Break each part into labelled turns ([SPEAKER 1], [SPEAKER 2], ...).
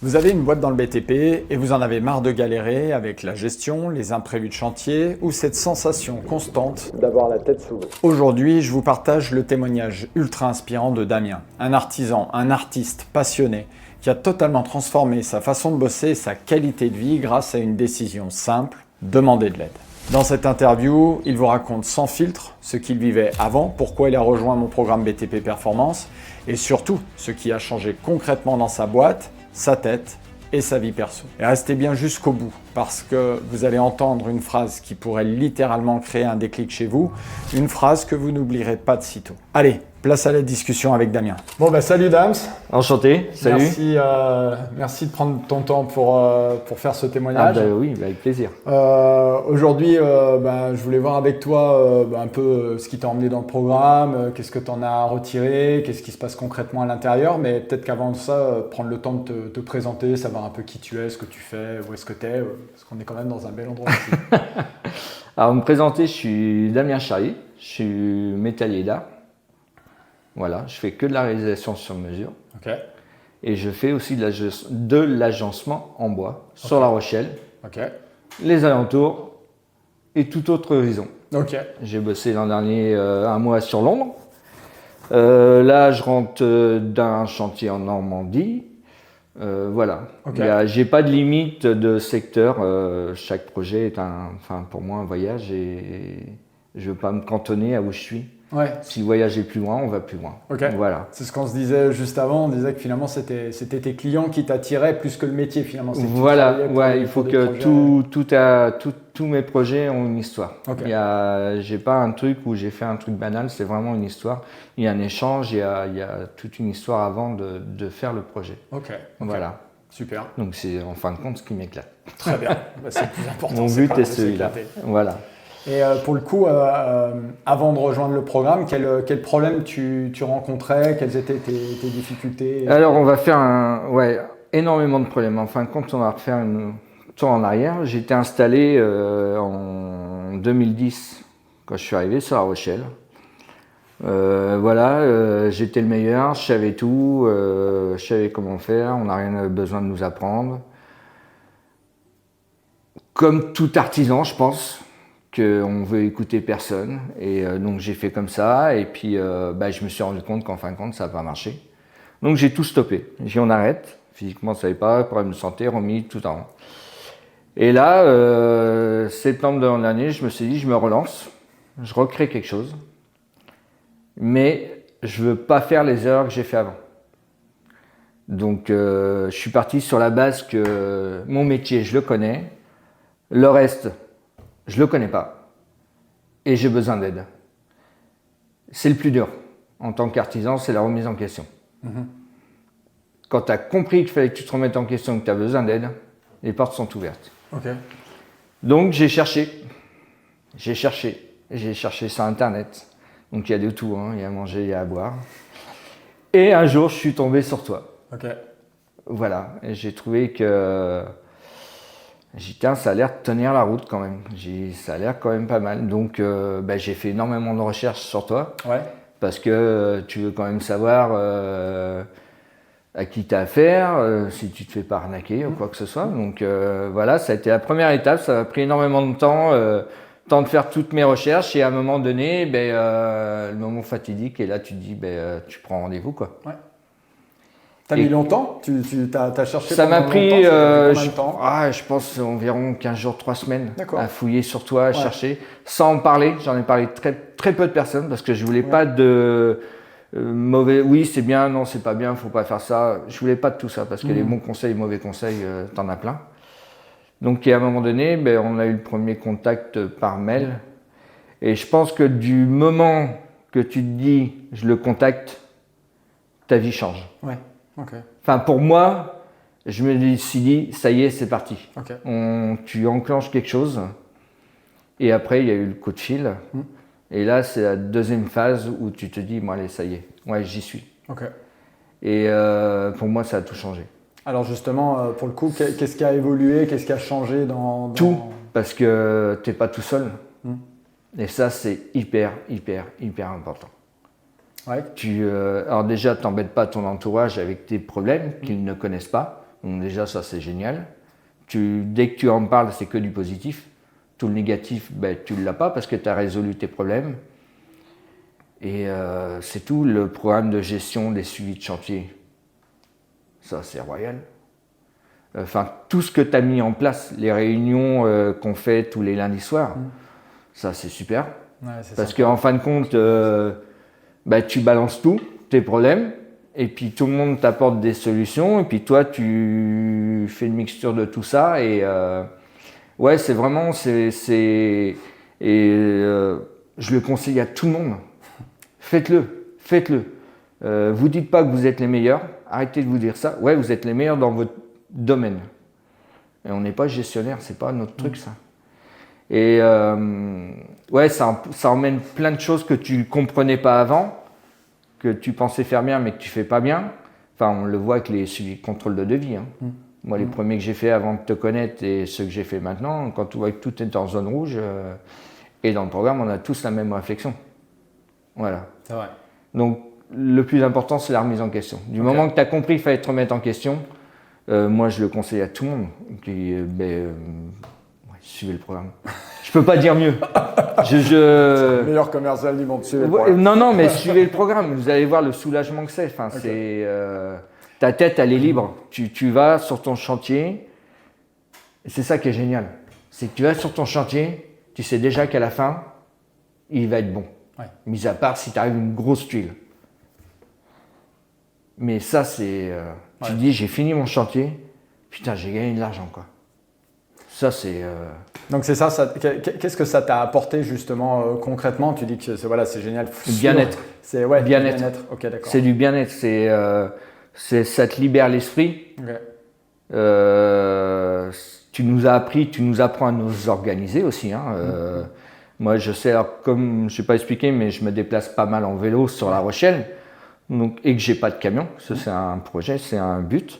[SPEAKER 1] Vous avez une boîte dans le BTP et vous en avez marre de galérer avec la gestion, les imprévus de chantier ou cette sensation constante d'avoir la tête sous l'eau. Aujourd'hui, je vous partage le témoignage ultra inspirant de Damien, un artisan, un artiste passionné qui a totalement transformé sa façon de bosser et sa qualité de vie grâce à une décision simple, demander de l'aide. Dans cette interview, il vous raconte sans filtre ce qu'il vivait avant, pourquoi il a rejoint mon programme BTP Performance et surtout ce qui a changé concrètement dans sa boîte, sa tête et sa vie perso. Et restez bien jusqu'au bout parce que vous allez entendre une phrase qui pourrait littéralement créer un déclic chez vous, une phrase que vous n'oublierez pas de sitôt. Allez, place à la discussion avec Damien. Bon salut Dams.
[SPEAKER 2] Enchanté, salut.
[SPEAKER 1] Merci de prendre ton temps pour faire ce témoignage.
[SPEAKER 2] Oui, avec plaisir.
[SPEAKER 1] Aujourd'hui, je voulais voir avec toi un peu ce qui t'a emmené dans le programme, qu'est-ce que tu en as retiré, qu'est-ce qui se passe concrètement à l'intérieur, mais peut-être qu'avant de ça, prendre le temps de te présenter, savoir un peu qui tu es, ce que tu fais, où est-ce que tu es, parce qu'on est quand même dans un bel endroit ici.
[SPEAKER 2] Alors, me présenter, je suis Damien Charrier, je suis métallier d'art. Voilà, je fais que de la réalisation sur mesure.
[SPEAKER 1] Okay.
[SPEAKER 2] Et je fais aussi de l'agencement en bois sur La Rochelle, les alentours et tout autre horizon. J'ai bossé l'an dernier un mois sur Londres. Là, je rentre d'un chantier en Normandie. Voilà. J'ai pas de limite de secteur. Chaque projet est pour moi un voyage et je veux pas me cantonner à où je suis. Si le voyage est plus loin, on va plus loin. Voilà.
[SPEAKER 1] C'est ce qu'on se disait juste avant. On disait que finalement, c'était tes clients qui t'attiraient plus que le métier finalement.
[SPEAKER 2] Voilà. Il faut que tous mes projets ont une histoire. J'ai pas un truc où j'ai fait un truc banal. C'est vraiment une histoire. Il y a un échange. Il y a toute une histoire avant de faire le projet. Voilà.
[SPEAKER 1] Super.
[SPEAKER 2] Donc c'est en fin de compte ce qui m'éclate.
[SPEAKER 1] Très bien. C'est le plus important.
[SPEAKER 2] Mon but est celui-là. Voilà.
[SPEAKER 1] Et pour le coup, avant de rejoindre le programme, quel problème tu rencontrais? Quelles étaient tes difficultés?
[SPEAKER 2] Alors, on va faire énormément de problèmes. En fin de compte, on va refaire un tour en arrière. J'étais installé en 2010, quand je suis arrivé sur La Rochelle. J'étais le meilleur, je savais tout, je savais comment faire, on n'a rien besoin de nous apprendre. Comme tout artisan, je pense. Qu'on veut écouter personne et donc j'ai fait comme ça et puis je me suis rendu compte qu'en fin de compte ça n'a pas marché. Donc j'ai tout stoppé, j'ai dit on arrête, physiquement ça ne savait pas, problème de santé, remis tout en haut. Et là, septembre de l'année, je me suis dit je me relance, je recrée quelque chose, mais je ne veux pas faire les erreurs que j'ai fait avant. Donc je suis parti sur la base que mon métier je le connais, le reste je le connais pas et j'ai besoin d'aide. C'est le plus dur. En tant qu'artisan, c'est la remise en question. Quand tu as compris qu'il fallait que tu te remettes en question et que tu as besoin d'aide, les portes sont ouvertes. Donc j'ai cherché sur Internet. Donc il y a de tout, il y a à manger, il y a à boire. Et un jour, je suis tombé sur toi. Voilà, et j'ai trouvé que... J'ai dit, tiens, ça a l'air de tenir la route quand même. Ça a l'air quand même pas mal. Donc, j'ai fait énormément de recherches sur toi. Parce que tu veux quand même savoir à qui tu as affaire, si tu te fais pas arnaquer ou quoi que ce soit. Donc, ça a été la première étape. Ça a pris énormément de temps, temps de faire toutes mes recherches. Et à un moment donné, le moment fatidique. Et là, tu te dis, tu prends rendez-vous, quoi.
[SPEAKER 1] T'as mis longtemps? T'as cherché?
[SPEAKER 2] Ça m'a pris,
[SPEAKER 1] je
[SPEAKER 2] pense, environ 15 jours, 3 semaines à fouiller sur toi, à chercher, sans en parler. J'en ai parlé très, très peu de personnes parce que je voulais pas de mauvais, oui c'est bien, non c'est pas bien, faut pas faire ça. Je voulais pas de tout ça parce que les bons conseils, les mauvais conseils, t'en as plein. Donc à un moment donné, on a eu le premier contact par mail. Et je pense que du moment que tu te dis, je le contacte, ta vie change. Enfin, pour moi, je me suis dit, ça y est, c'est parti. Tu enclenches quelque chose. Et après, il y a eu le coup de fil. Et là, c'est la deuxième phase où tu te dis, bon, allez, ça y est, j'y suis. Et pour moi, ça a tout changé.
[SPEAKER 1] Alors justement, pour le coup, qu'est-ce qui a évolué? Qu'est-ce qui a changé dans...
[SPEAKER 2] Tout, parce que tu n'es pas tout seul. Et ça, c'est hyper, hyper, hyper important. Alors déjà, t'embêtes pas ton entourage avec tes problèmes qu'ils ne connaissent pas. Donc déjà, ça c'est génial. Dès que tu en parles, c'est que du positif. Tout le négatif, tu ne l'as pas parce que tu as résolu tes problèmes. Et c'est tout le programme de gestion des suivis de chantier. Ça, c'est royal. Enfin, tout ce que tu as mis en place, les réunions qu'on fait tous les lundis soirs, ça, c'est super.
[SPEAKER 1] Ouais,
[SPEAKER 2] parce qu'en fin de compte, tu balances tout, tes problèmes, et puis tout le monde t'apporte des solutions, et puis toi, tu fais une mixture de tout ça. Et ouais, c'est vraiment... je le conseille à tout le monde. Faites-le, faites-le. Vous dites pas que vous êtes les meilleurs, arrêtez de vous dire ça. Ouais, vous êtes les meilleurs dans votre domaine. Et on n'est pas gestionnaire, c'est pas notre truc ça. Et ouais, ça emmène plein de choses que tu comprenais pas avant, que tu pensais faire bien mais que tu fais pas bien. Enfin, on le voit avec les contrôles de devis. Hein. Moi, les premiers que j'ai fait avant de te connaître et ceux que j'ai fait maintenant, quand tu vois que tout est en zone rouge, et dans le programme, on a tous la même réflexion. Voilà.
[SPEAKER 1] C'est vrai.
[SPEAKER 2] Donc, le plus important, c'est la remise en question. Du moment que tu as compris qu'il fallait te remettre en question, moi, je le conseille à tout le monde. Suivez le programme. Je peux pas dire mieux.
[SPEAKER 1] C'est le meilleur commercial du monde. Suivez le programme.
[SPEAKER 2] Non, mais suivez le programme. Vous allez voir le soulagement que c'est. Enfin, ta tête, elle est libre. Tu vas sur ton chantier. Et c'est ça qui est génial. C'est que tu vas sur ton chantier, tu sais déjà qu'à la fin, il va être bon.
[SPEAKER 1] Ouais.
[SPEAKER 2] Mis à part si tu arrives une grosse tuile. Mais ça, c'est... Tu dis, j'ai fini mon chantier, putain, j'ai gagné de l'argent, quoi. Ça, c'est...
[SPEAKER 1] Donc c'est ça, qu'est-ce que ça t'a apporté justement concrètement? Tu dis que c'est génial.
[SPEAKER 2] Bien-être.
[SPEAKER 1] C'est
[SPEAKER 2] bien-être.
[SPEAKER 1] Ok, d'accord.
[SPEAKER 2] C'est du bien-être, ça te libère l'esprit.
[SPEAKER 1] Okay.
[SPEAKER 2] Tu nous apprends à nous organiser aussi. Hein. Moi, je sais, alors, comme je n'ai pas expliqué, mais je me déplace pas mal en vélo sur La Rochelle, donc, et que j'ai pas de camion. Ça, c'est un projet, c'est un but.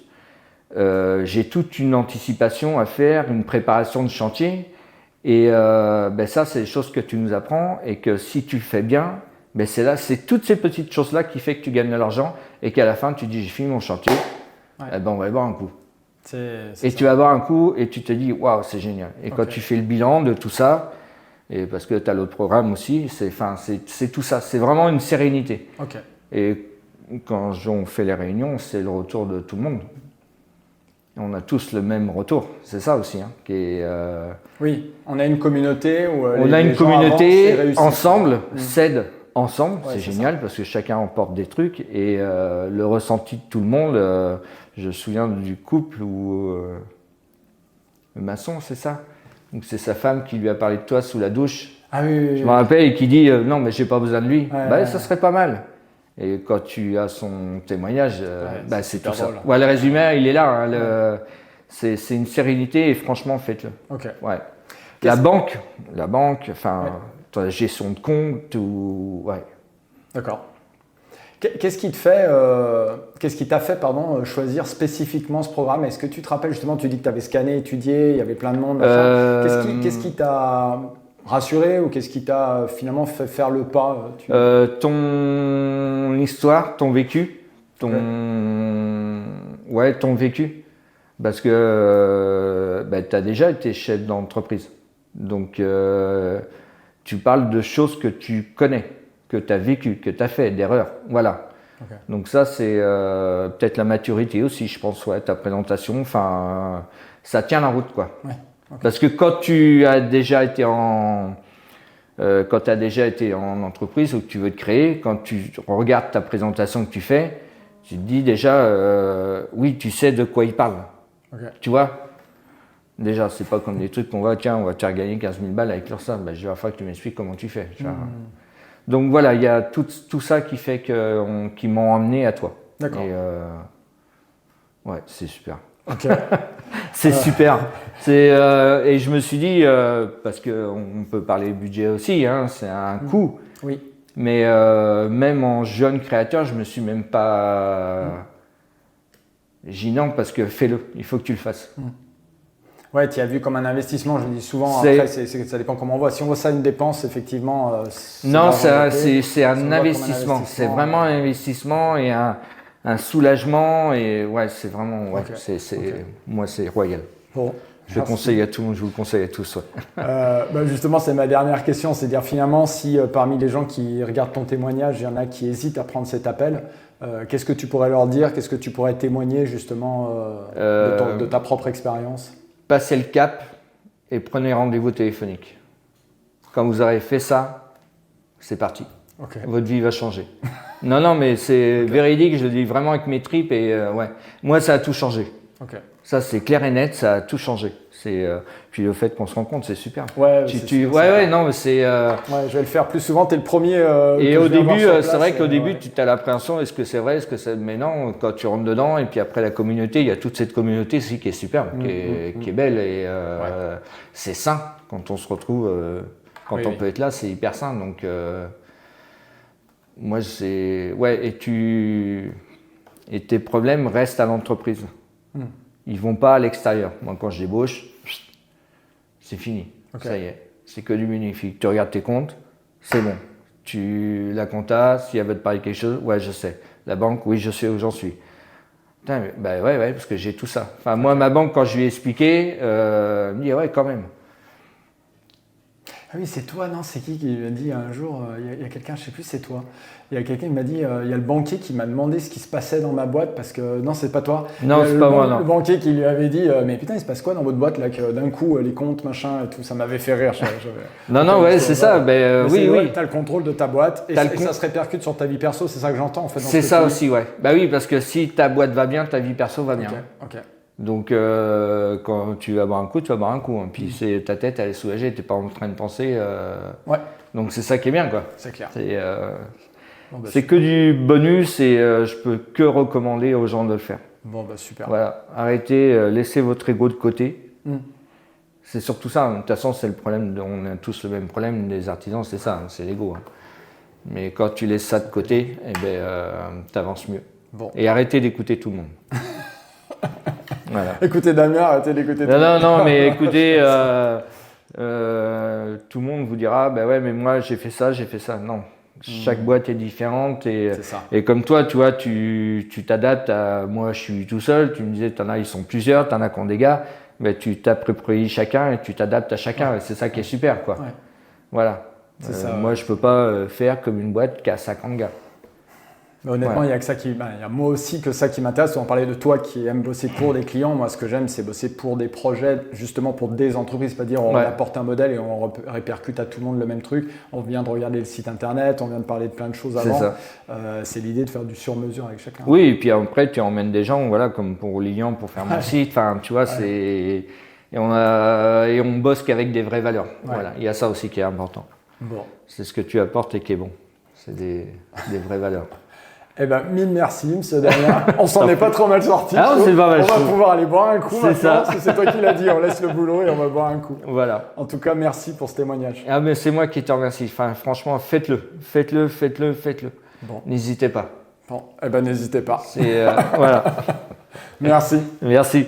[SPEAKER 2] J'ai toute une anticipation à faire, une préparation de chantier. Et ça, c'est des choses que tu nous apprends et que si tu le fais bien, c'est toutes ces petites choses-là qui fait que tu gagnes de l'argent et qu'à la fin, tu dis, j'ai fini mon chantier, on va y boire un coup. Tu vas boire un coup et tu te dis, waouh, c'est génial. Et quand tu fais le bilan de tout ça, et parce que tu as l'autre programme aussi, c'est tout ça. C'est vraiment une sérénité.
[SPEAKER 1] Okay.
[SPEAKER 2] Et quand on fait les réunions, c'est le retour de tout le monde. On a tous le même retour, c'est ça aussi. Hein,
[SPEAKER 1] Oui, on a une communauté où
[SPEAKER 2] les gens avancent, ensemble, s'aident ensemble, c'est génial ça. Parce que chacun emporte des trucs et le ressenti de tout le monde. Je me souviens du couple où le maçon, c'est ça. Donc c'est sa femme qui lui a parlé de toi sous la douche.
[SPEAKER 1] Ah oui.
[SPEAKER 2] Je me rappelle et qui dit non mais j'ai pas besoin de lui. Ça serait pas mal. Et quand tu as son témoignage, c'est tout ça. Ouais, le résumé, il est là. Hein, c'est une sérénité et franchement, faites-le.
[SPEAKER 1] Okay.
[SPEAKER 2] Ouais. La banque, la gestion de compte ouais.
[SPEAKER 1] D'accord. Qu'est-ce qui t'a fait choisir spécifiquement ce programme? Est-ce que tu te rappelles justement, tu dis que tu avais scanné, étudié, il y avait plein de monde. Qu'est-ce qui t'a rassuré ou qu'est-ce qui t'a finalement fait faire le pas?
[SPEAKER 2] Ton histoire, ton vécu, ton vécu. Parce que tu as déjà été chef d'entreprise. Donc tu parles de choses que tu connais, que tu as vécu, que tu as fait, d'erreurs. Voilà. Okay. Donc ça, c'est peut-être la maturité aussi, je pense, ta présentation. Enfin, ça tient la route, quoi.
[SPEAKER 1] Ouais. Okay.
[SPEAKER 2] Parce que quand tu as déjà été en entreprise ou que tu veux te créer, quand tu regardes ta présentation que tu fais, tu te dis déjà, oui, tu sais de quoi il parle.
[SPEAKER 1] Okay.
[SPEAKER 2] Tu vois? Déjà, c'est pas comme des trucs qu'on va te faire gagner 15 000 balles avec l'URSSAF. Je vais falloir que tu m'expliques comment tu fais. Donc voilà, il y a tout ça qui fait qui m'ont amené à toi.
[SPEAKER 1] D'accord.
[SPEAKER 2] Et ouais, c'est super.
[SPEAKER 1] Okay.
[SPEAKER 2] C'est super. Et je me suis dit, parce qu'on peut parler budget aussi, hein, c'est un coût.
[SPEAKER 1] Oui.
[SPEAKER 2] Mais même en jeune créateur, je me suis même pas gênant parce que fais-le, il faut que tu le fasses.
[SPEAKER 1] Ouais, tu as vu comme un investissement, je le dis souvent, après ça dépend comment on voit. Si on voit ça une dépense, effectivement…
[SPEAKER 2] non, c'est un investissement, c'est vraiment un investissement et un soulagement et ouais, c'est vraiment, ouais, moi c'est royal.
[SPEAKER 1] Bon.
[SPEAKER 2] Je le conseille à tout le monde, je vous le conseille à tous. Ouais.
[SPEAKER 1] Justement, c'est ma dernière question, c'est dire finalement si parmi les gens qui regardent ton témoignage, il y en a qui hésitent à prendre cet appel, qu'est-ce que tu pourrais leur dire, qu'est-ce que tu pourrais témoigner justement de ta propre expérience?
[SPEAKER 2] Passez le cap et prenez rendez-vous téléphonique. Quand vous aurez fait ça, c'est parti.
[SPEAKER 1] Okay.
[SPEAKER 2] Votre vie va changer. Non, mais c'est véridique, je le dis vraiment avec mes tripes et ouais, moi ça a tout changé.
[SPEAKER 1] Okay.
[SPEAKER 2] Ça c'est clair et net, ça a tout changé. Puis le fait qu'on se rencontre, c'est super.
[SPEAKER 1] Ouais,
[SPEAKER 2] non, mais c'est.
[SPEAKER 1] Ouais, je vais le faire plus souvent. T'es le premier.
[SPEAKER 2] Et au début, c'est vrai qu'au début, tu as l'impression, est-ce que c'est vrai, est-ce que c'est. Mais non, quand tu rentres dedans, et puis après la communauté, il y a toute cette communauté aussi qui est superbe, qui est belle et c'est sain quand on se retrouve, quand on peut être là, c'est hyper sain. Donc moi, c'est et tes problèmes restent à l'entreprise. Ils vont pas à l'extérieur. Moi, quand je débauche, c'est fini. Okay. Ça y est. C'est que du bénéfique. Tu regardes tes comptes, c'est bon. La compta, si elle veut te parler de quelque chose, ouais, je sais. La banque, oui, je sais où j'en suis. Putain, ouais, parce que j'ai tout ça. Enfin, moi, ma banque, quand je lui ai expliqué, elle me dit, ouais, quand même.
[SPEAKER 1] Ah oui, c'est toi, non? C'est qui m'a dit un jour, il y a quelqu'un, je ne sais plus, c'est toi. Il y a quelqu'un qui m'a dit, il y a le banquier qui m'a demandé ce qui se passait dans ma boîte parce que, non, c'est pas toi.
[SPEAKER 2] Non, c'est pas moi, non.
[SPEAKER 1] Le banquier qui lui avait dit, mais putain, il se passe quoi dans votre boîte là, que d'un coup, les comptes, machin et tout, ça m'avait fait rire.
[SPEAKER 2] Non, ouais, c'est ça. Oui.
[SPEAKER 1] Tu as le contrôle de ta boîte et ça se répercute sur ta vie perso, c'est ça que j'entends en fait.
[SPEAKER 2] C'est ça aussi, ouais. Bah oui, parce que si ta boîte va bien, ta vie perso va bien.
[SPEAKER 1] Ok.
[SPEAKER 2] Donc, quand tu vas boire un coup, tu vas boire un coup. Hein. Puis ta tête, elle est soulagée, tu n'es pas en train de penser.
[SPEAKER 1] Ouais.
[SPEAKER 2] Donc, c'est ça qui est bien, quoi.
[SPEAKER 1] C'est clair.
[SPEAKER 2] C'est que du bonus et je peux que recommander aux gens de le faire.
[SPEAKER 1] Bon, bah super.
[SPEAKER 2] Voilà. Arrêtez, laissez votre ego de côté. C'est surtout ça. De toute façon, c'est le problème. On a tous le même problème des artisans, c'est ça, c'est l'ego. Hein. Mais quand tu laisses ça de côté, tu avances mieux. Bon. Et arrêtez d'écouter tout le monde. Voilà.
[SPEAKER 1] Écoutez Damien, arrêtez d'écouter tout le monde.
[SPEAKER 2] Non, mais écoutez, tout le monde vous dira, bah ouais, mais moi j'ai fait ça. Non, chaque boîte est différente et comme toi, tu vois, tu t'adaptes à. Moi, je suis tout seul. Tu me disais, t'en as, ils sont plusieurs, t'en as qui ont des gars. Mais tu t'appropries chacun et tu t'adaptes à chacun. Et c'est ça qui est super, quoi. Ouais. Voilà. Moi, je peux pas faire comme une boîte qui a 50 gars.
[SPEAKER 1] Mais honnêtement, il y a que ça qui, il y a moi aussi que ça qui m'intéresse. On parlait de toi qui aime bosser pour des clients. Moi, ce que j'aime, c'est bosser pour des projets, justement pour des entreprises. C'est pas dire on apporte un modèle et on répercute à tout le monde le même truc. On vient de regarder le site internet, on vient de parler de plein de choses avant. C'est l'idée de faire du sur-mesure avec chacun.
[SPEAKER 2] Oui, et puis après, tu emmènes des gens, voilà, comme pour Lilian, pour faire mon site. Enfin, tu vois, c'est et on bosse qu'avec des vraies valeurs. Voilà, il y a ça aussi qui est important. Bon. C'est ce que tu apportes et qui est bon. C'est des vraies valeurs.
[SPEAKER 1] Eh ben, mille merci, monsieur Damien. On s'en est pas trop mal sorti.
[SPEAKER 2] Ah, on va
[SPEAKER 1] pouvoir aller boire un coup
[SPEAKER 2] maintenant,
[SPEAKER 1] parce que c'est toi qui l'as dit. On laisse le boulot et on va boire un coup.
[SPEAKER 2] Voilà.
[SPEAKER 1] En tout cas, merci pour ce témoignage.
[SPEAKER 2] Ah, mais c'est moi qui te remercie. Enfin, franchement, faites-le. Bon. N'hésitez pas.
[SPEAKER 1] Bon, eh ben, n'hésitez pas.
[SPEAKER 2] Voilà.
[SPEAKER 1] Merci.
[SPEAKER 2] Merci.